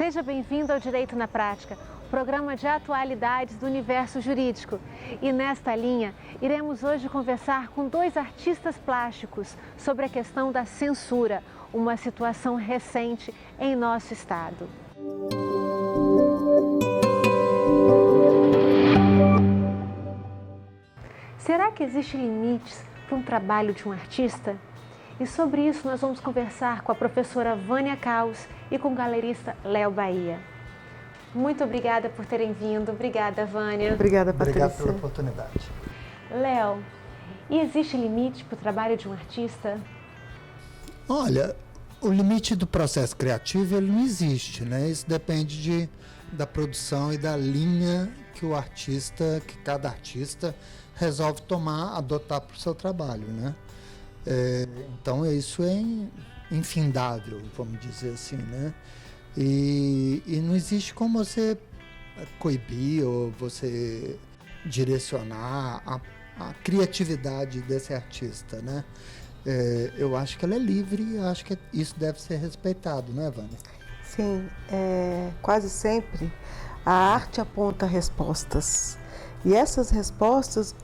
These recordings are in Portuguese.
Seja bem-vindo ao Direito na Prática, programa de atualidades do universo jurídico. E nesta linha, iremos hoje conversar com dois artistas plásticos sobre a questão da censura, uma situação recente em nosso estado. Será que existem limites para um trabalho de um artista? E sobre isso nós vamos conversar com a professora Vânia Caos e com o galerista Léo Bahia. Muito obrigada por terem vindo. Obrigada, Vânia. Obrigada, Patrícia. Obrigado pela oportunidade. Léo, e existe limite para o trabalho de um artista? Olha, o limite do processo criativo ele não existe, né? Isso depende da produção e da linha que cada artista resolve adotar para o seu trabalho, né? Então isso é infindável, vamos dizer assim, né? E não existe como você coibir ou você direcionar a criatividade desse artista, né? Eu acho que ela é livre e acho que isso deve ser respeitado, não é, Vânia? Sim, quase sempre a arte aponta respostas e essas respostas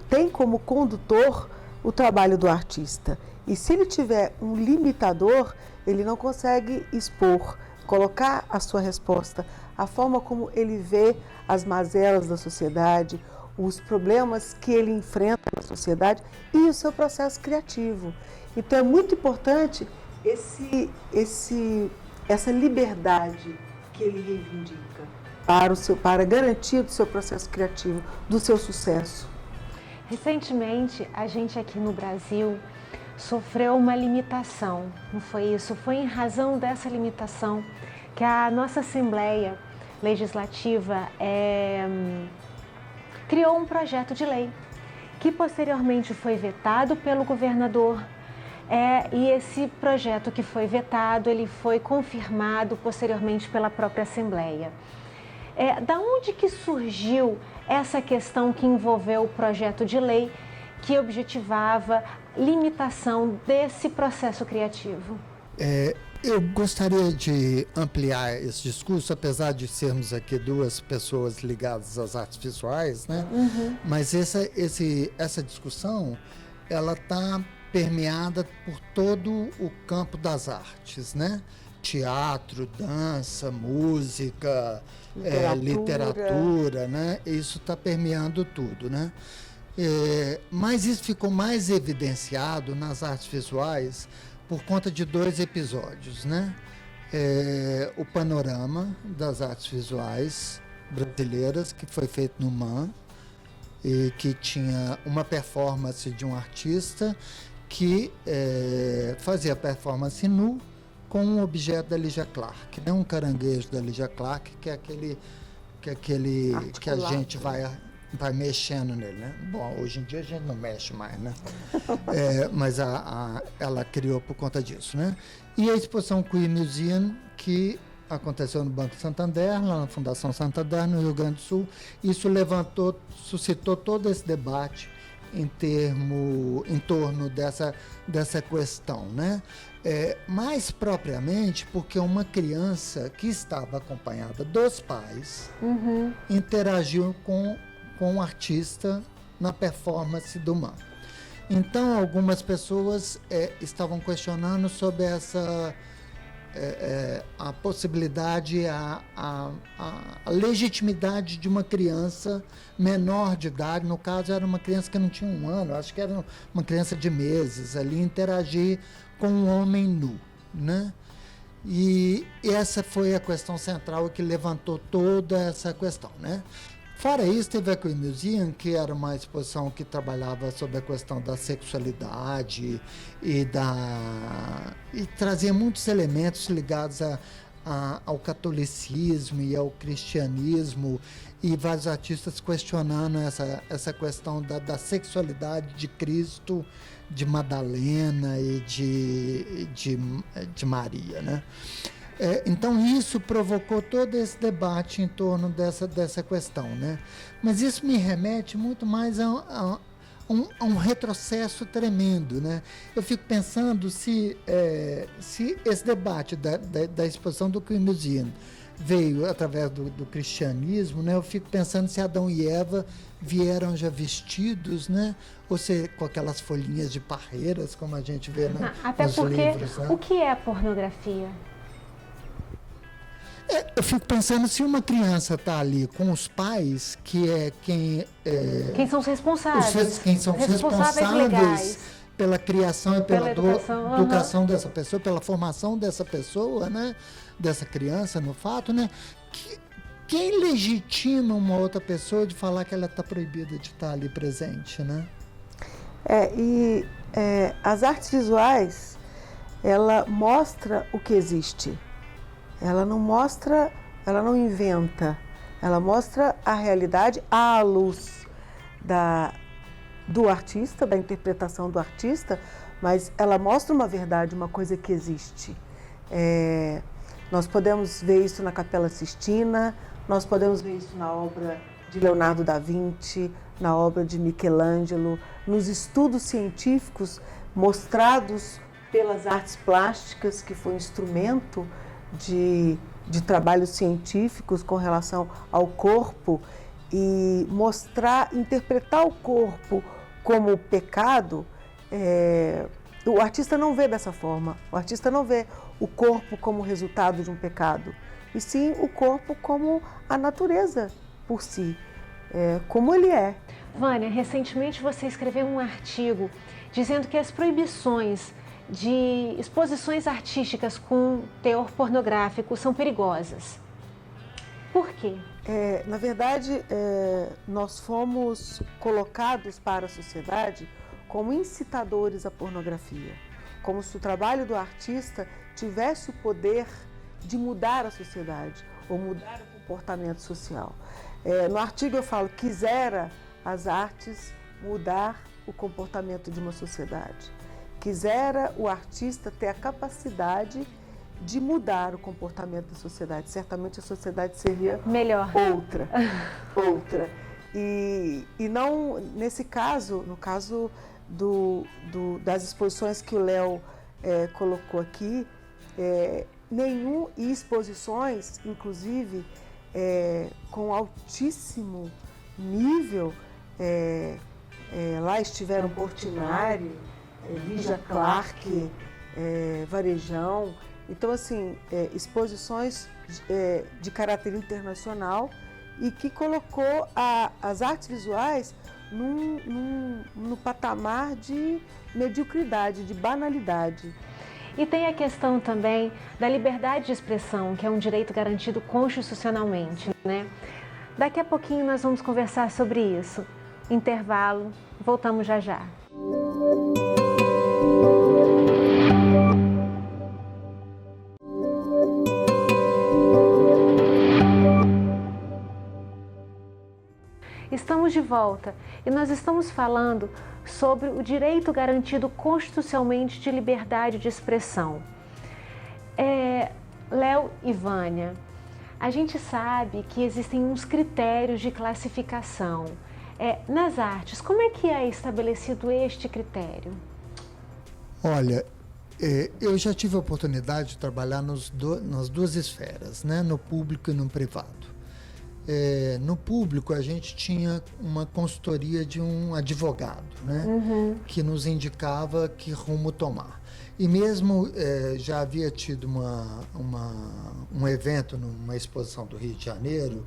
tem como condutor o trabalho do artista. E se ele tiver um limitador, ele não consegue expor, colocar a sua resposta, a forma como ele vê as mazelas da sociedade, os problemas que ele enfrenta na sociedade e o seu processo criativo. Então é muito importante essa liberdade que ele reivindica para a garantia do seu processo criativo, do seu sucesso. Recentemente, a gente aqui no Brasil sofreu uma limitação, não foi isso? Foi em razão dessa limitação que a nossa Assembleia Legislativa criou um projeto de lei que posteriormente foi vetado pelo governador e esse projeto que foi vetado, ele foi confirmado posteriormente pela própria Assembleia. Da onde que surgiu essa questão que envolveu o projeto de lei que objetivava limitação desse processo criativo? Eu gostaria de ampliar esse discurso, apesar de sermos aqui duas pessoas ligadas às artes visuais, né? Uhum. Mas essa discussão, ela está permeada por todo o campo das artes, né? Teatro, dança, música, literatura, né? Isso está permeando tudo, né? Mas isso ficou mais evidenciado nas artes visuais por conta de dois episódios, né? O panorama das artes visuais brasileiras, que foi feito no MAM, e que tinha uma performance de um artista que fazia performance nu com um objeto da Lígia Clark, né? Um caranguejo da Lígia Clark, que é aquele que a gente vai mexendo nele, né? Bom, hoje em dia a gente não mexe mais, né? Mas ela criou por conta disso, né? E a exposição Queer Museum, que aconteceu no Banco Santander, lá na Fundação Santander, no Rio Grande do Sul, isso suscitou todo esse debate em torno dessa questão, né? Mais propriamente porque uma criança que estava acompanhada dos pais interagiu com o artista na performance do MAM. Então, algumas pessoas estavam questionando sobre a possibilidade, a legitimidade de uma criança menor de idade, no caso era uma criança que não tinha 1 ano, acho que era uma criança de meses, ali interagir com um homem nu, né? E essa foi a questão central que levantou toda essa questão, né? Fora isso, teve a Queer Museum, que era uma exposição que trabalhava sobre a questão da sexualidade e trazia muitos elementos ligados ao catolicismo e ao cristianismo, e vários artistas questionando essa questão da sexualidade de Cristo, de Madalena e de Maria, né? Então isso provocou todo esse debate em torno dessa questão, né? Mas isso me remete muito mais um retrocesso tremendo, né? Eu fico pensando se esse debate da exposição do Crime Museum veio através do cristianismo, né? Eu fico pensando se Adão e Eva vieram já vestidos, né? Ou se com aquelas folhinhas de parreiras, como a gente vê nos livros. Né? O que é pornografia? Eu fico pensando se uma criança está ali com os pais, que é quem são os responsáveis. Quem são os responsáveis legais pela criação e pela educação uhum. dessa pessoa, pela formação dessa pessoa, né? Dessa criança, no fato, né? Quem legitima uma outra pessoa de falar que ela está proibida de estar ali presente, né? As artes visuais, ela mostra o que existe. Ela não inventa, ela mostra a realidade à luz do artista, da interpretação do artista, mas ela mostra uma verdade, uma coisa que existe. Nós podemos ver isso na Capela Sistina, nós podemos ver isso na obra de Leonardo da Vinci, na obra de Michelangelo, nos estudos científicos mostrados pelas artes plásticas, que foi um instrumento de trabalhos científicos com relação ao corpo, e interpretar o corpo como pecado. O artista não vê dessa forma, o artista não vê o corpo como resultado de um pecado, e sim o corpo como a natureza por si, como ele é. Vânia, recentemente você escreveu um artigo dizendo que as proibições de exposições artísticas com teor pornográfico são perigosas. Por quê? Na verdade, nós fomos colocados para a sociedade como incitadores à pornografia, como se o trabalho do artista tivesse o poder de mudar a sociedade ou mudar o comportamento social. No artigo eu falo, quisera as artes mudar o comportamento de uma sociedade. Quisera o artista ter a capacidade de mudar o comportamento da sociedade. Certamente a sociedade seria melhor. Outra. E não, nesse caso, no caso das exposições que o Léo colocou aqui, e exposições, inclusive, com altíssimo nível, lá estiveram Portinari, Lígia Clark, Varejão. Então, assim, exposições de caráter internacional e que colocou as artes visuais no patamar de mediocridade, de banalidade. E tem a questão também da liberdade de expressão, que é um direito garantido constitucionalmente, né? Daqui a pouquinho nós vamos conversar sobre isso. Intervalo, voltamos já já. Estamos de volta e nós estamos falando sobre o direito garantido constitucionalmente de liberdade de expressão. Léo e Vânia, a gente sabe que existem uns critérios de classificação. Nas artes, como é que é estabelecido este critério? Olha, eu já tive a oportunidade de trabalhar nas duas esferas, né? No público e no privado. No público, a gente tinha uma consultoria de um advogado, né? Uhum. Que nos indicava que rumo tomar. E mesmo já havia tido um evento numa exposição do Rio de Janeiro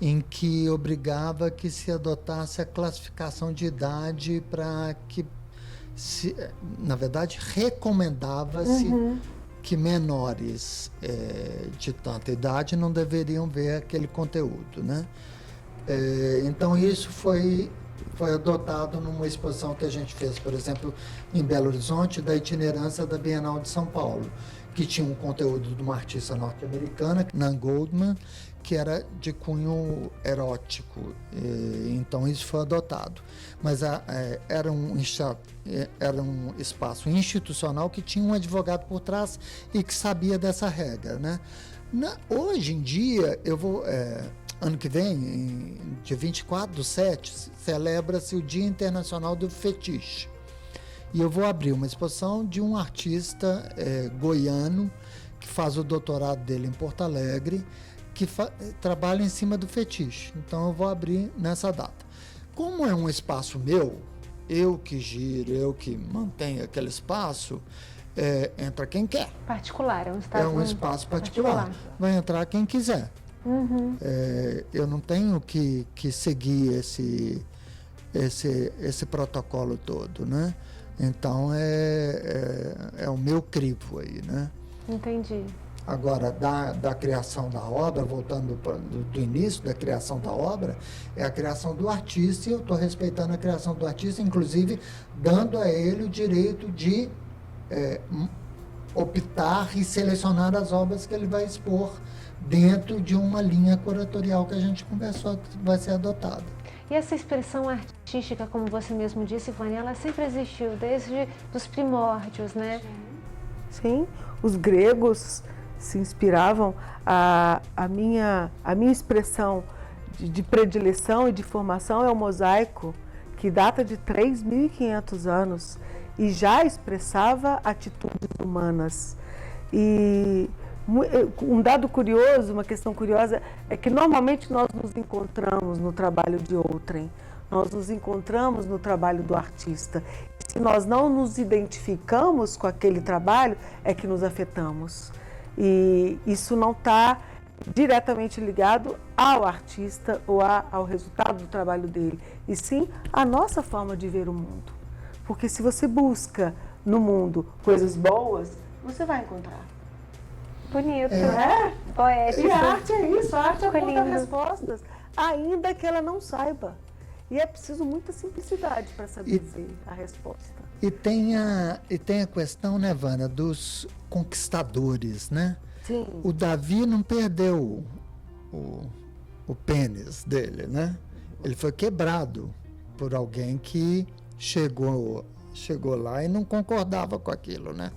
em que obrigava que se adotasse a classificação de idade para que, na verdade, recomendava-se que menores de tanta idade não deveriam ver aquele conteúdo, né? Então isso foi adotado numa exposição que a gente fez, por exemplo, em Belo Horizonte, da itinerância da Bienal de São Paulo, que tinha um conteúdo de uma artista norte-americana, Nan Goldman, que era de cunho erótico. Então isso foi adotado. Mas era um espaço institucional que tinha um advogado por trás e que sabia dessa regra, né? Hoje em dia, ano que vem, dia 24/7, celebra-se o Dia Internacional do Fetiche. E eu vou abrir uma exposição de um artista goiano que faz o doutorado dele em Porto Alegre, que trabalha em cima do fetiche. Então eu vou abrir nessa data. Como é um espaço meu, eu que giro, eu que mantenho aquele espaço, entra quem quer. Particular, É um espaço particular. Vai entrar quem quiser. Uhum. Eu não tenho que seguir esse protocolo todo, né? Então é o meu crivo aí, né? Entendi. Agora, da criação da obra, voltando do início da criação da obra, é a criação do artista, e eu estou respeitando a criação do artista, inclusive dando a ele o direito de optar e selecionar as obras que ele vai expor dentro de uma linha curatorial que a gente conversou que vai ser adotada. E essa expressão artística, como você mesmo disse, Vânia, ela sempre existiu, desde os primórdios, né? Sim, os gregos se inspiravam, a minha expressão de predileção e de formação é o mosaico, que data de 3.500 anos e já expressava atitudes humanas. E um dado curioso, uma questão curiosa, é que normalmente nós nos encontramos no trabalho de outrem, nós nos encontramos no trabalho do artista. Se nós não nos identificamos com aquele trabalho, é que nos afetamos. E isso não está diretamente ligado ao artista ou ao resultado do trabalho dele, e sim à nossa forma de ver o mundo. Porque se você busca no mundo coisas boas, você vai encontrar. Bonito, Poético. E a arte é isso, a arte Ficou aponta lindo. respostas, ainda que ela não saiba. E é preciso muita simplicidade para saber dizer a resposta. E tem a questão, né, Vânia, dos conquistadores, né? Sim. O Davi não perdeu o pênis dele, né? Ele foi quebrado por alguém que chegou lá e não concordava com aquilo, né?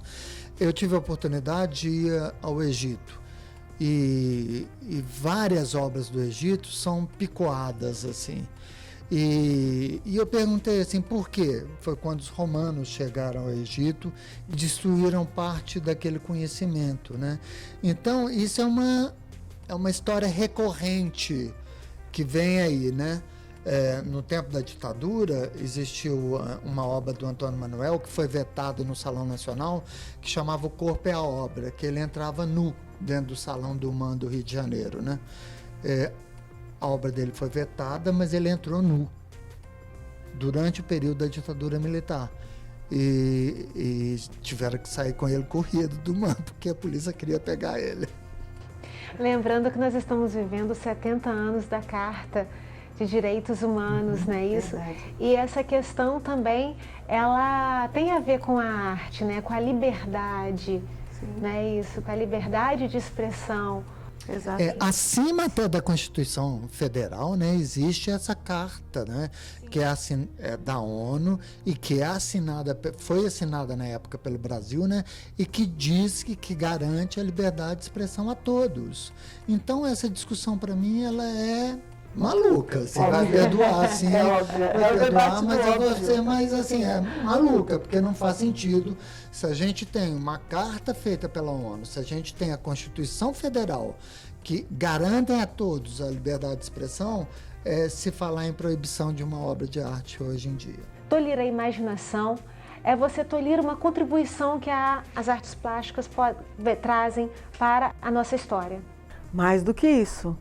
Eu tive a oportunidade de ir ao Egito e várias obras do Egito são picoadas assim. E eu perguntei assim, por quê? Foi quando os romanos chegaram ao Egito e destruíram parte daquele conhecimento, né? Então, isso é uma história recorrente que vem aí, né? No tempo da ditadura, existiu uma obra do Antônio Manuel que foi vetada no Salão Nacional, que chamava O Corpo é a Obra, que ele entrava nu dentro do Salão do MAN do Rio de Janeiro, né? A obra dele foi vetada, mas ele entrou nu durante o período da ditadura militar. E tiveram que sair com ele corrido do MAN, porque a polícia queria pegar ele. Lembrando que nós estamos vivendo 70 anos da Carta de Direitos Humanos, não é isso? Verdade. E essa questão também, ela tem a ver com a arte, né? Com a liberdade, não é isso? Com a liberdade de expressão. Exato. Acima até da Constituição Federal, né, existe essa carta, né, que é da ONU e que foi assinada na época pelo Brasil, né, e que diz que garante a liberdade de expressão a todos. Então essa discussão para mim ela é maluca, você vai perdoar, assim, vai perdoar, mas eu vou ser mais assim, é maluca, porque não faz sentido. Se a gente tem uma carta feita pela ONU, se a gente tem a Constituição Federal que garantem a todos a liberdade de expressão, se falar em proibição de uma obra de arte hoje em dia. Tolir a imaginação é você tolir uma contribuição que as artes plásticas trazem para a nossa história. Mais do que isso,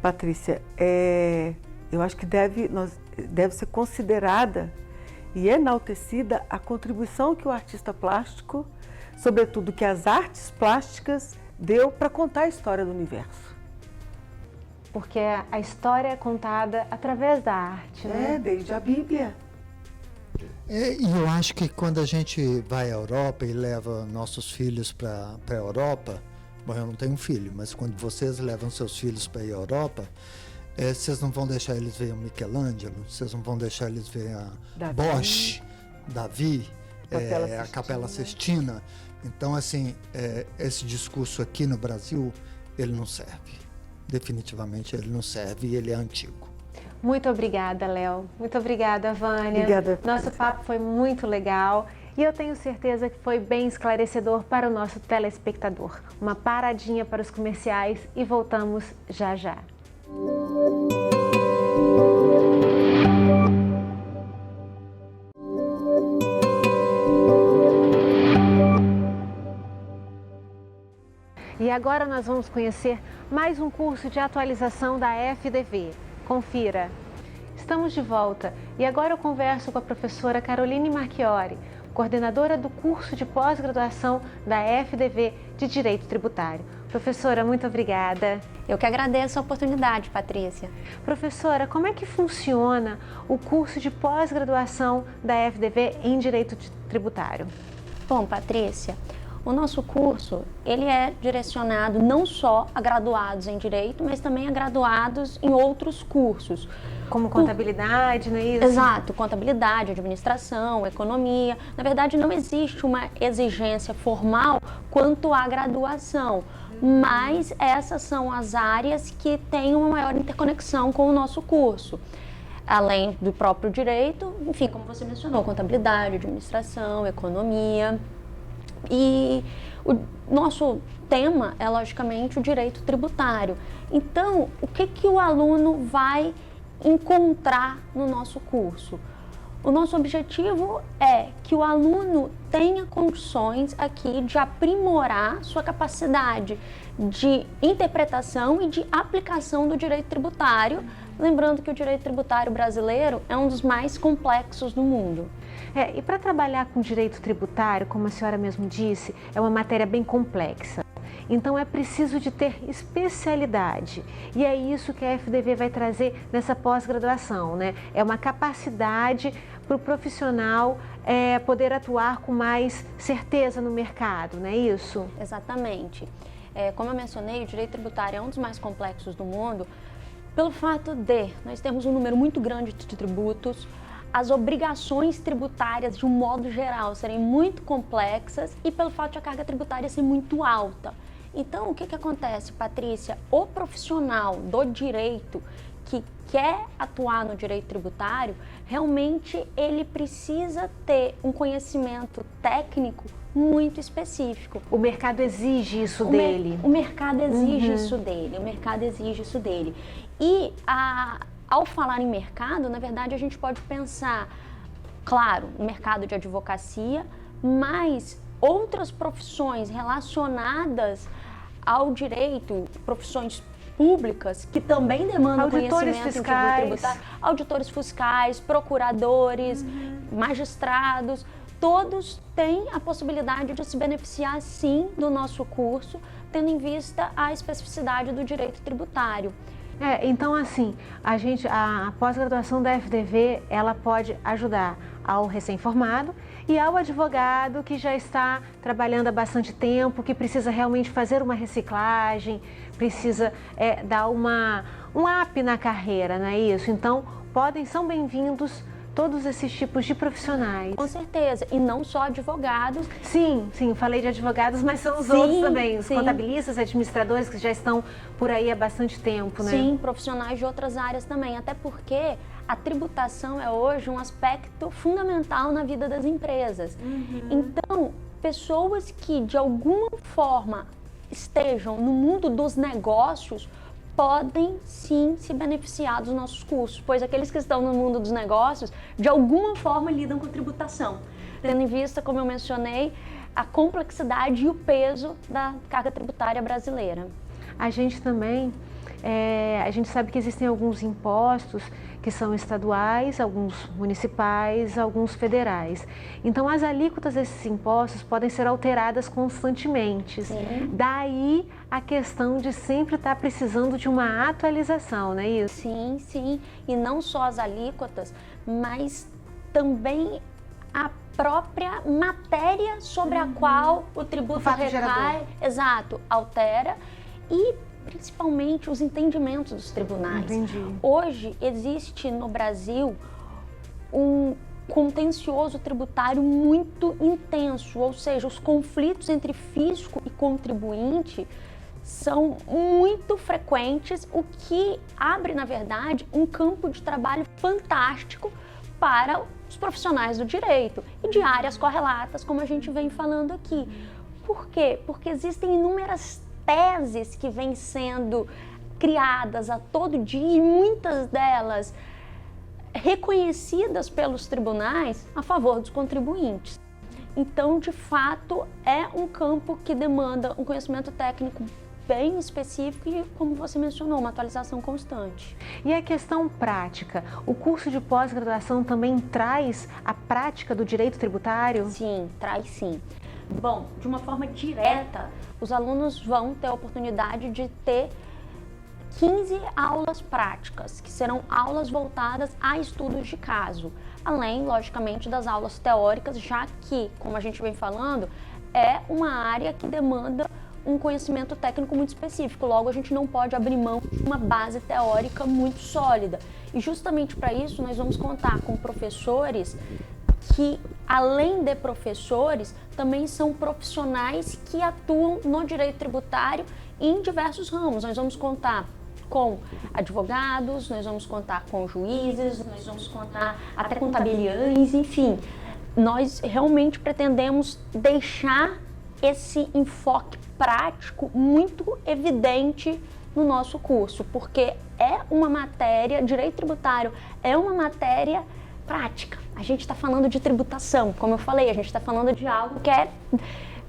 Patrícia, eu acho que deve ser considerada e enaltecida a contribuição que o artista plástico, sobretudo que as artes plásticas, deu para contar a história do universo. Porque a história é contada através da arte, né? Desde a Bíblia. E eu acho que quando a gente vai à Europa e leva nossos filhos para a Europa, bom, eu não tenho filho, mas quando vocês levam seus filhos para ir à Europa, vocês não vão deixar eles ver o Michelangelo, vocês não vão deixar eles ver a Bosch, Davi, a Capela Sistina. Então, assim, esse discurso aqui no Brasil, ele não serve. definitivamente ele não serve e ele é antigo. Muito obrigada, Léo. Muito obrigada, Vânia. Obrigada. Nosso papo foi muito legal e eu tenho certeza que foi bem esclarecedor para o nosso telespectador. Uma paradinha para os comerciais e voltamos já já. E agora nós vamos conhecer mais um curso de atualização da FDV. Confira! Estamos de volta e agora eu converso com a professora Caroline Marchiori, coordenadora do curso de pós-graduação da FDV de Direito Tributário. Professora, muito obrigada. Eu que agradeço a oportunidade, Patrícia. Professora, como é que funciona o curso de pós-graduação da FDV em Direito Tributário? Bom, Patrícia, o nosso curso, ele é direcionado não só a graduados em Direito, mas também a graduados em outros cursos. Como contabilidade, não é isso? Exato, contabilidade, administração, economia. Na verdade, não existe uma exigência formal quanto à graduação, mas essas são as áreas que têm uma maior interconexão com o nosso curso. Além do próprio direito, enfim, como você mencionou, contabilidade, administração, economia. E o nosso tema é, logicamente, o direito tributário. Então, o que o aluno vai encontrar no nosso curso? O nosso objetivo é que o aluno tenha condições aqui de aprimorar sua capacidade de interpretação e de aplicação do direito tributário, lembrando que o direito tributário brasileiro é um dos mais complexos do mundo. E para trabalhar com direito tributário, como a senhora mesmo disse, é uma matéria bem complexa. Então é preciso de ter especialidade e é isso que a FDV vai trazer nessa pós-graduação, né? É uma capacidade para o profissional poder atuar com mais certeza no mercado, não é isso? Exatamente. Como eu mencionei, o direito tributário é um dos mais complexos do mundo pelo fato de nós temos um número muito grande de tributos, as obrigações tributárias, de um modo geral, serem muito complexas e pelo fato de a carga tributária ser muito alta. Então, o que acontece, Patrícia? O profissional do direito que quer atuar no direito tributário, realmente ele precisa ter um conhecimento técnico muito específico. O mercado exige isso dele. O mercado exige isso dele, o mercado exige isso dele. E ao falar em mercado, na verdade, a gente pode pensar, claro, no mercado de advocacia, mas outras profissões relacionadas ao direito, profissões públicas, que também demandam auditores conhecimento fiscais. em direito tributário, auditores fiscais, procuradores, magistrados, todos têm a possibilidade de se beneficiar, sim, do nosso curso, tendo em vista a especificidade do direito tributário. Então, assim, a pós-graduação da FDV, ela pode ajudar ao recém-formado e ao advogado que já está trabalhando há bastante tempo, que precisa realmente fazer uma reciclagem, precisa dar um up na carreira, não é isso? Então, são bem-vindos todos esses tipos de profissionais. Com certeza, e não só advogados. Sim, eu falei de advogados, mas são os outros também, os contabilistas, administradores que já estão por aí há bastante tempo, né? Sim, profissionais de outras áreas também, até porque a tributação é hoje um aspecto fundamental na vida das empresas. Então, pessoas que de alguma forma estejam no mundo dos negócios podem sim se beneficiar dos nossos cursos, pois aqueles que estão no mundo dos negócios, de alguma forma lidam com tributação, tendo em vista, como eu mencionei, a complexidade e o peso da carga tributária brasileira. A gente também, a gente sabe que existem alguns impostos que são estaduais, alguns municipais, alguns federais. Então, as alíquotas desses impostos podem ser alteradas constantemente. Sim. Daí a questão de sempre estar precisando de uma atualização, não é isso? Sim. E não só as alíquotas, mas também a própria matéria sobre a qual o tributo recai, exato, altera, e principalmente os entendimentos dos tribunais. Entendi. Hoje existe no Brasil um contencioso tributário muito intenso, ou seja, os conflitos entre fisco e contribuinte são muito frequentes, o que abre, na verdade, um campo de trabalho fantástico para os profissionais do direito e de áreas correlatas, como a gente vem falando aqui. Por quê? Porque existem inúmeras teses que vêm sendo criadas a todo dia e muitas delas reconhecidas pelos tribunais a favor dos contribuintes. Então, de fato, é um campo que demanda um conhecimento técnico bem específico e, como você mencionou, uma atualização constante. E a questão prática, o curso de pós-graduação também traz a prática do direito tributário? Sim, traz sim. Bom, de uma forma direta, os alunos vão ter a oportunidade de ter 15 aulas práticas, que serão aulas voltadas a estudos de caso, além, logicamente, das aulas teóricas, já que, como a gente vem falando, é uma área que demanda um conhecimento técnico muito específico, logo a gente não pode abrir mão de uma base teórica muito sólida. E justamente para isso nós vamos contar com professores que, além de professores, também são profissionais que atuam no direito tributário em diversos ramos. Nós vamos contar com advogados, nós vamos contar com juízes, nós vamos contar até com tabeliães, enfim. Nós realmente pretendemos deixar esse enfoque prático muito evidente no nosso curso, porque é uma matéria, direito tributário é uma matéria prática. A gente está falando de tributação, como eu falei, a gente está falando de algo que é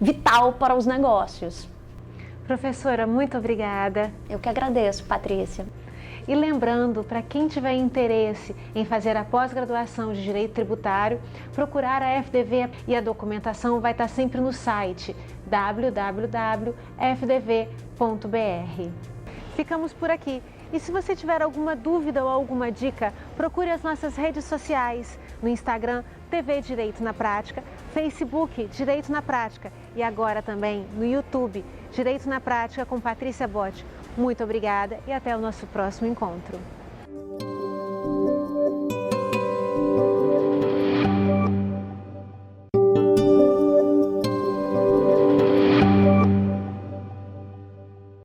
vital para os negócios. Professora, muito obrigada. Eu que agradeço, Patrícia. E lembrando, para quem tiver interesse em fazer a pós-graduação de Direito Tributário, procurar a FDV e a documentação vai estar sempre no site www.fdv.br. Ficamos por aqui. E se você tiver alguma dúvida ou alguma dica, procure as nossas redes sociais, no Instagram, TV Direito na Prática, Facebook, Direito na Prática e agora também no YouTube, Direito na Prática com Patrícia Botti. Muito obrigada e até o nosso próximo encontro.